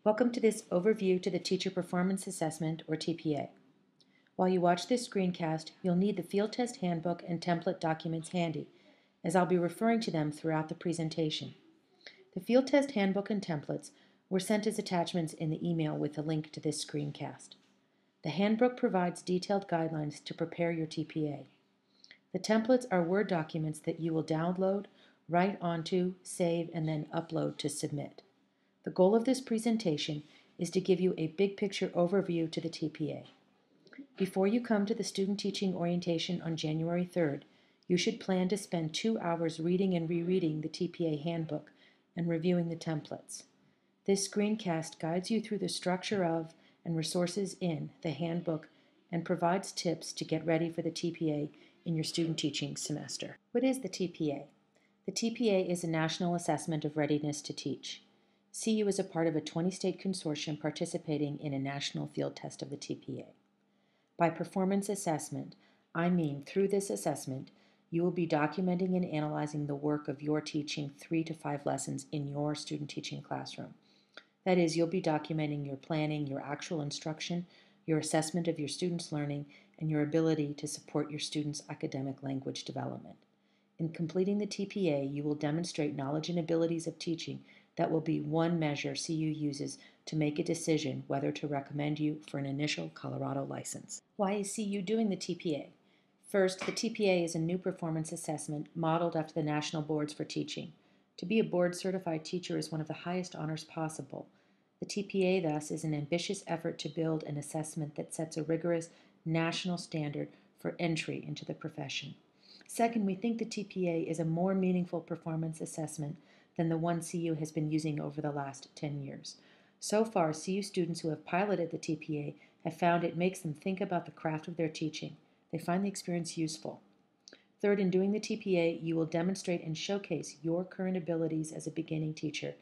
Welcome to this overview to the Teacher Performance Assessment, or TPA. While you watch this screencast, you'll need the field test handbook and template documents handy, as I'll be referring to them throughout the presentation. The field test handbook and templates were sent as attachments in the email with a link to this screencast. The handbook provides detailed guidelines to prepare your TPA. The templates are Word documents that you will download, write onto, save, and then upload to submit. The goal of this presentation is to give you a big picture overview to the TPA. Before you come to the student teaching orientation on January 3rd, you should plan to spend 2 hours reading and rereading the TPA handbook and reviewing the templates. This screencast guides you through the structure of and resources in the handbook and provides tips to get ready for the TPA in your student teaching semester. What is the TPA? The TPA is a national assessment of readiness to teach. CU is a part of a 20-state consortium participating in a national field test of the TPA. By performance assessment, I mean through this assessment, you will be documenting and analyzing the work of your teaching 3 to 5 lessons in your student teaching classroom. That is, you'll be documenting your planning, your actual instruction, your assessment of your students' learning, and your ability to support your students' academic language development. In completing the TPA, you will demonstrate knowledge and abilities of teaching that will be one measure CU uses to make a decision whether to recommend you for an initial Colorado license. Why is CU doing the TPA? First, the TPA is a new performance assessment modeled after the National Boards for Teaching. To be a board-certified teacher is one of the highest honors possible. The TPA, thus, is an ambitious effort to build an assessment that sets a rigorous national standard for entry into the profession. Second, we think the TPA is a more meaningful performance assessment than the one CU has been using over the last 10 years. So far, CU students who have piloted the TPA have found it makes them think about the craft of their teaching. They find the experience useful. Third, in doing the TPA, you will demonstrate and showcase your current abilities as a beginning teacher,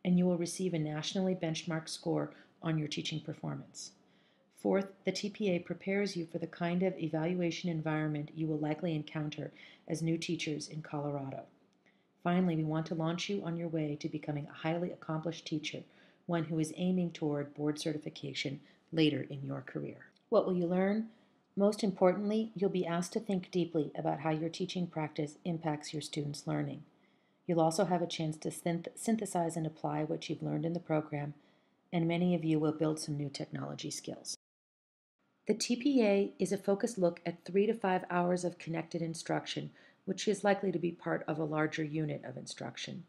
and you will receive a nationally benchmarked score on your teaching performance. Fourth, the TPA prepares you for the kind of evaluation environment you will likely encounter as new teachers in Colorado. Finally, we want to launch you on your way to becoming a highly accomplished teacher, one who is aiming toward board certification later in your career. What will you learn? Most importantly, you'll be asked to think deeply about how your teaching practice impacts your students' learning. You'll also have a chance to synthesize and apply what you've learned in the program, and many of you will build some new technology skills. The TPA is a focused look at 3 to 5 hours of connected instruction, which is likely to be part of a larger unit of instruction.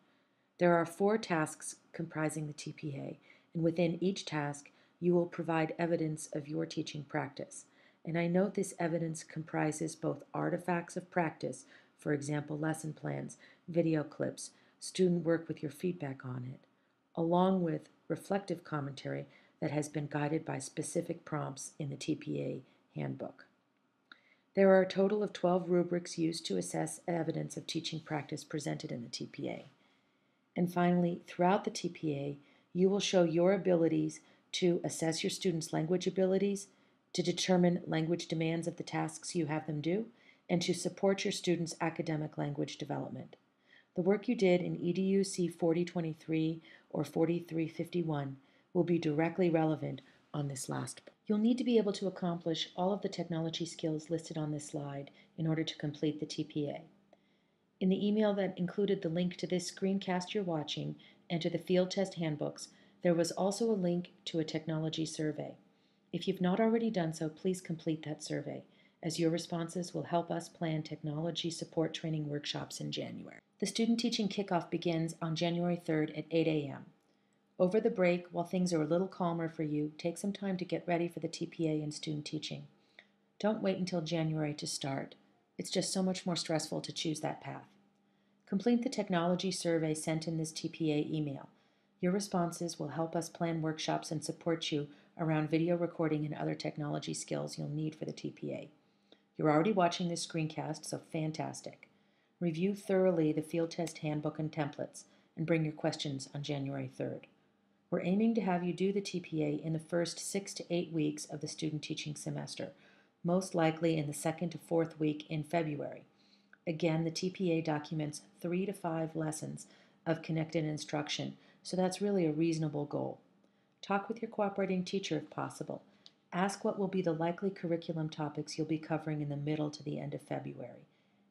There are 4 tasks comprising the TPA, and within each task, you will provide evidence of your teaching practice. And I note this evidence comprises both artifacts of practice, for example, lesson plans, video clips, student work with your feedback on it, along with reflective commentary that has been guided by specific prompts in the TPA handbook. There are a total of 12 rubrics used to assess evidence of teaching practice presented in the TPA. And finally, throughout the TPA, you will show your abilities to assess your students' language abilities, to determine language demands of the tasks you have them do, and to support your students' academic language development. The work you did in EDUC 4023 or 4351 will be directly relevant on this last point. You'll need to be able to accomplish all of the technology skills listed on this slide in order to complete the TPA. In the email that included the link to this screencast you're watching and to the field test handbooks, there was also a link to a technology survey. If you've not already done so, please complete that survey, as your responses will help us plan technology support training workshops in January. The student teaching kickoff begins on January 3rd at 8 a.m. Over the break, while things are a little calmer for you, take some time to get ready for the TPA and student teaching. Don't wait until January to start. It's just so much more stressful to choose that path. Complete the technology survey sent in this TPA email. Your responses will help us plan workshops and support you around video recording and other technology skills you'll need for the TPA. You're already watching this screencast, so fantastic. Review thoroughly the field test handbook and templates, and bring your questions on January 3rd. We're aiming to have you do the TPA in the first 6 to 8 weeks of the student teaching semester, most likely in the 2nd to 4th week in February. Again, the TPA documents 3 to 5 lessons of connected instruction, so that's really a reasonable goal. Talk with your cooperating teacher if possible. Ask what will be the likely curriculum topics you'll be covering in the middle to the end of February.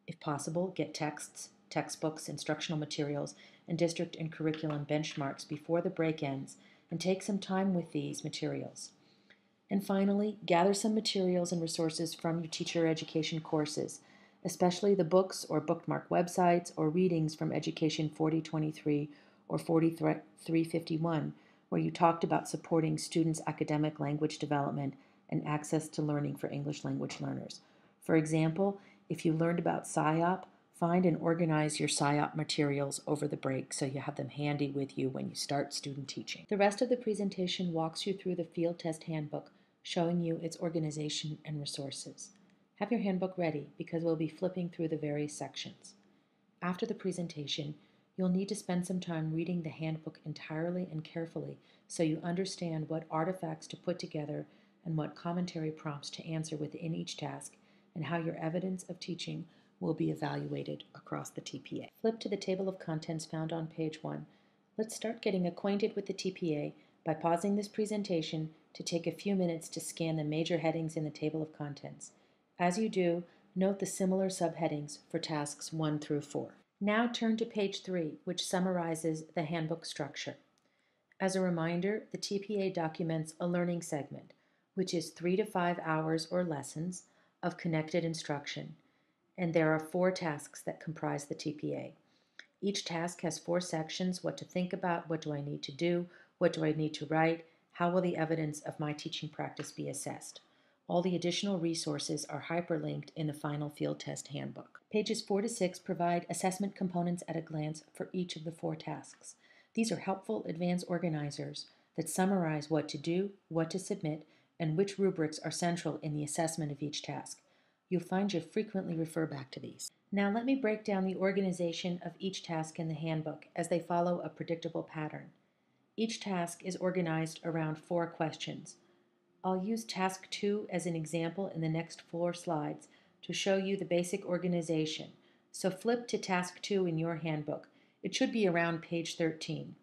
If possible, get texts, textbooks, instructional materials, and district and curriculum benchmarks before the break ends and take some time with these materials. And finally, gather some materials and resources from your teacher education courses, especially the books or bookmark websites or readings from Education 4023 or 4351, where you talked about supporting students' academic language development and access to learning for English language learners. For example, if you learned about SIOP, find and organize your SIOP materials over the break so you have them handy with you when you start student teaching. The rest of the presentation walks you through the field test handbook, showing you its organization and resources. Have your handbook ready because we'll be flipping through the various sections. After the presentation, you'll need to spend some time reading the handbook entirely and carefully so you understand what artifacts to put together and what commentary prompts to answer within each task and how your evidence of teaching will be evaluated across the TPA. Flip to the table of contents found on page 1. Let's start getting acquainted with the TPA by pausing this presentation to take a few minutes to scan the major headings in the table of contents. As you do, note the similar subheadings for tasks 1 through 4. Now turn to page 3, which summarizes the handbook structure. As a reminder, the TPA documents a learning segment, which is 3 to 5 hours or lessons of connected instruction, and there are 4 tasks that comprise the TPA. Each task has 4 sections: what to think about, what do I need to do, what do I need to write, how will the evidence of my teaching practice be assessed. All the additional resources are hyperlinked in the final field test handbook. Pages 4 to 6 provide assessment components at a glance for each of the 4 tasks. These are helpful advanced organizers that summarize what to do, what to submit, and which rubrics are central in the assessment of each task. You'll find you frequently refer back to these. Now let me break down the organization of each task in the handbook as they follow a predictable pattern. Each task is organized around 4 questions. I'll use task 2 as an example in the next 4 slides to show you the basic organization. So flip to task 2 in your handbook. It should be around page 13.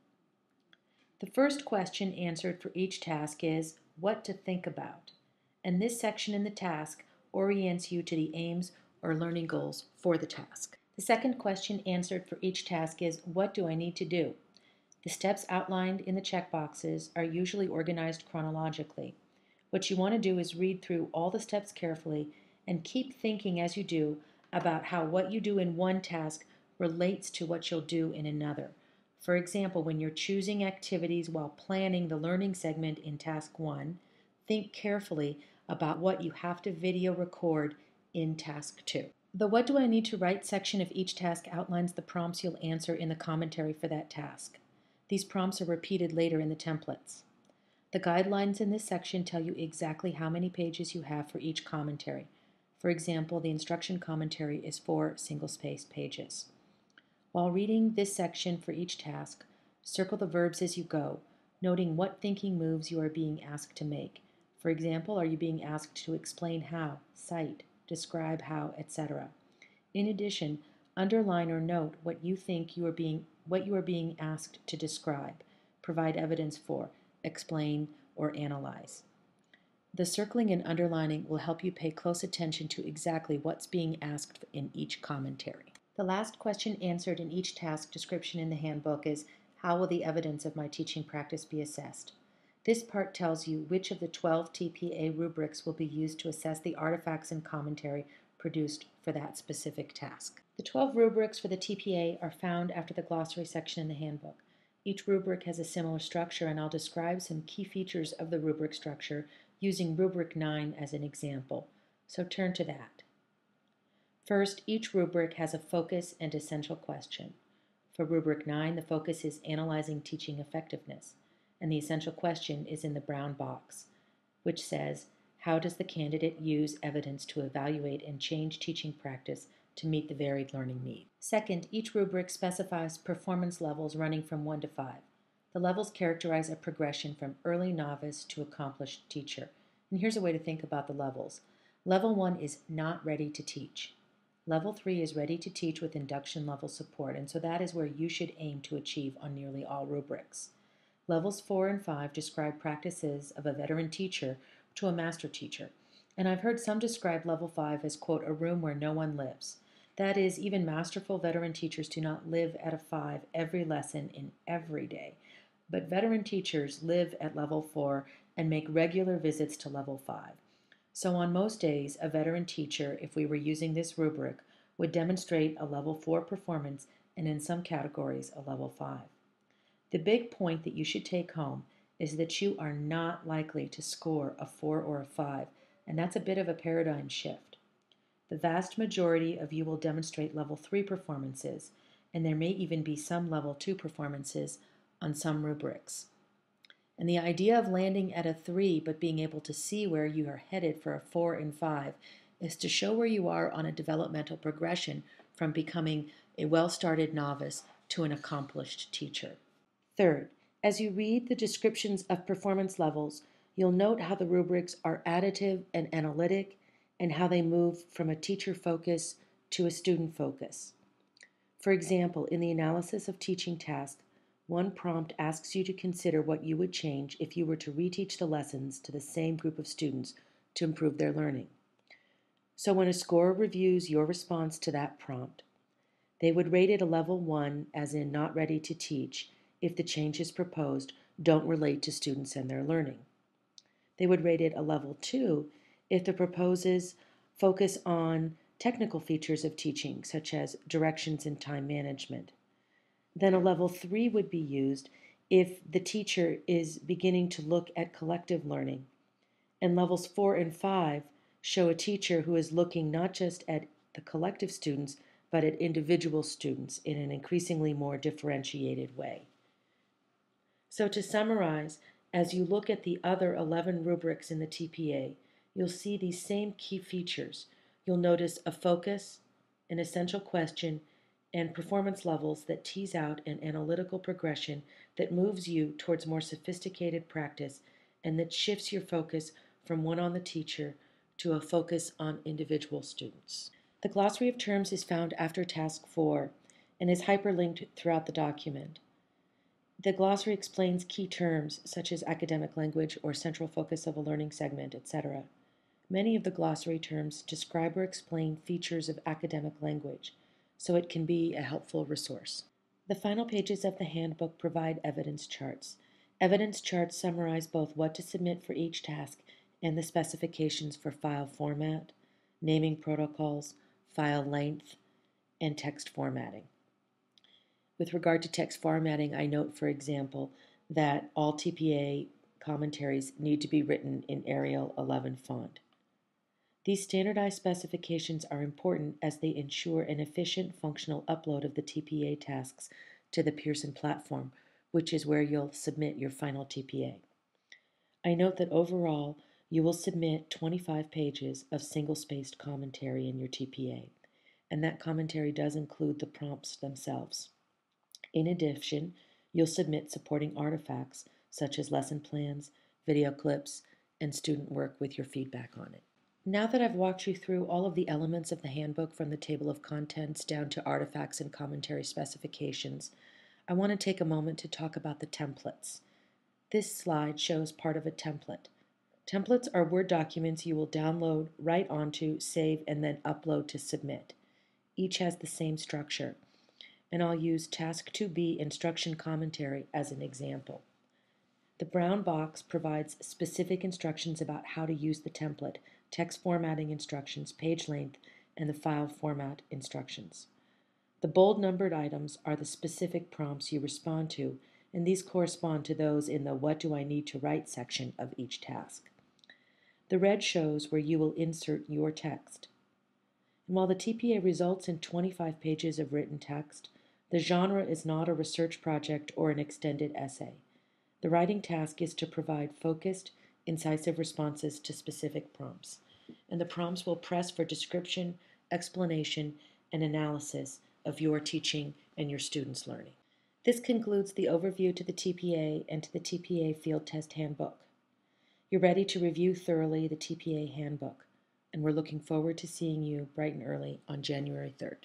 The first question answered for each task is what to think about, and this section in the task orients you to the aims or learning goals for the task. The second question answered for each task is what do I need to do? The steps outlined in the checkboxes are usually organized chronologically. What you want to do is read through all the steps carefully and keep thinking as you do about how what you do in one task relates to what you'll do in another. For example, when you're choosing activities while planning the learning segment in task 1, think carefully about what you have to video record in task 2. The what do I need to write section of each task outlines the prompts you'll answer in the commentary for that task. These prompts are repeated later in the templates. The guidelines in this section tell you exactly how many pages you have for each commentary. For example, the instruction commentary is 4 single-spaced pages. While reading this section for each task, circle the verbs as you go, noting what thinking moves you are being asked to make. For example, are you being asked to explain how, cite, describe how, etc. In addition, underline or note what you think you are being asked to describe, provide evidence for, explain, or analyze. The circling and underlining will help you pay close attention to exactly what's being asked in each commentary. The last question answered in each task description in the handbook is, how will the evidence of my teaching practice be assessed? This part tells you which of the 12 TPA rubrics will be used to assess the artifacts and commentary produced for that specific task. The 12 rubrics for the TPA are found after the glossary section in the handbook. Each rubric has a similar structure, and I'll describe some key features of the rubric structure using rubric 9 as an example. So turn to that. First, each rubric has a focus and essential question. For rubric 9, the focus is analyzing teaching effectiveness, and the essential question is in the brown box, which says, how does the candidate use evidence to evaluate and change teaching practice to meet the varied learning need? Second, each rubric specifies performance levels running from 1 to 5. The levels characterize a progression from early novice to accomplished teacher. And here's a way to think about the levels. Level 1 is not ready to teach. Level 3 is ready to teach with induction level support, and so that is where you should aim to achieve on nearly all rubrics. Levels 4 and 5 describe practices of a veteran teacher to a master teacher, and I've heard some describe Level 5 as, quote, a room where no one lives. That is, even masterful veteran teachers do not live at a 5 every lesson in every day, but veteran teachers live at Level 4 and make regular visits to Level 5. So on most days, a veteran teacher, if we were using this rubric, would demonstrate a Level 4 performance and in some categories a Level 5. The big point that you should take home is that you are not likely to score a 4 or a 5, and that's a bit of a paradigm shift. The vast majority of you will demonstrate Level 3 performances, and there may even be some Level 2 performances on some rubrics. And the idea of landing at a 3 but being able to see where you are headed for a 4 and 5 is to show where you are on a developmental progression from becoming a well-started novice to an accomplished teacher. Third, as you read the descriptions of performance levels, you'll note how the rubrics are additive and analytic and how they move from a teacher focus to a student focus. For example, in the analysis of teaching tasks, one prompt asks you to consider what you would change if you were to reteach the lessons to the same group of students to improve their learning. So when a scorer reviews your response to that prompt, they would rate it a level 1, as in not ready to teach, if the changes proposed don't relate to students and their learning. They would rate it a level 2 if the proposes focus on technical features of teaching, such as directions and time management. Then a level 3 would be used if the teacher is beginning to look at collective learning. And levels 4 and 5 show a teacher who is looking not just at the collective students, but at individual students in an increasingly more differentiated way. So to summarize, as you look at the other 11 rubrics in the TPA, you'll see these same key features. You'll notice a focus, an essential question, and performance levels that tease out an analytical progression that moves you towards more sophisticated practice and that shifts your focus from one on the teacher to a focus on individual students. The glossary of terms is found after Task 4 and is hyperlinked throughout the document. The glossary explains key terms such as academic language or central focus of a learning segment, etc. Many of the glossary terms describe or explain features of academic language, so it can be a helpful resource. The final pages of the handbook provide evidence charts. Evidence charts summarize both what to submit for each task and the specifications for file format, naming protocols, file length, and text formatting. With regard to text formatting, I note, for example, that all TPA commentaries need to be written in Arial 11 font. These standardized specifications are important as they ensure an efficient functional upload of the TPA tasks to the Pearson platform, which is where you'll submit your final TPA. I note that overall, you will submit 25 pages of single-spaced commentary in your TPA, and that commentary does include the prompts themselves. In addition, you'll submit supporting artifacts such as lesson plans, video clips, and student work with your feedback on it. Now that I've walked you through all of the elements of the handbook from the table of contents down to artifacts and commentary specifications, I want to take a moment to talk about the templates. This slide shows part of a template. Templates are Word documents you will download, write onto, save, and then upload to submit. Each has the same structure, and I'll use Task 2B instruction commentary as an example. The brown box provides specific instructions about how to use the template, text formatting instructions, page length, and the file format instructions. The bold numbered items are the specific prompts you respond to, and these correspond to those in the What Do I Need to Write section of each task. The red shows where you will insert your text. And while the TPA results in 25 pages of written text, the genre is not a research project or an extended essay. The writing task is to provide focused, incisive responses to specific prompts, and the prompts will press for description, explanation, and analysis of your teaching and your students' learning. This concludes the overview to the TPA and to the TPA Field Test Handbook. You're ready to review thoroughly the TPA Handbook, and we're looking forward to seeing you bright and early on January 3rd.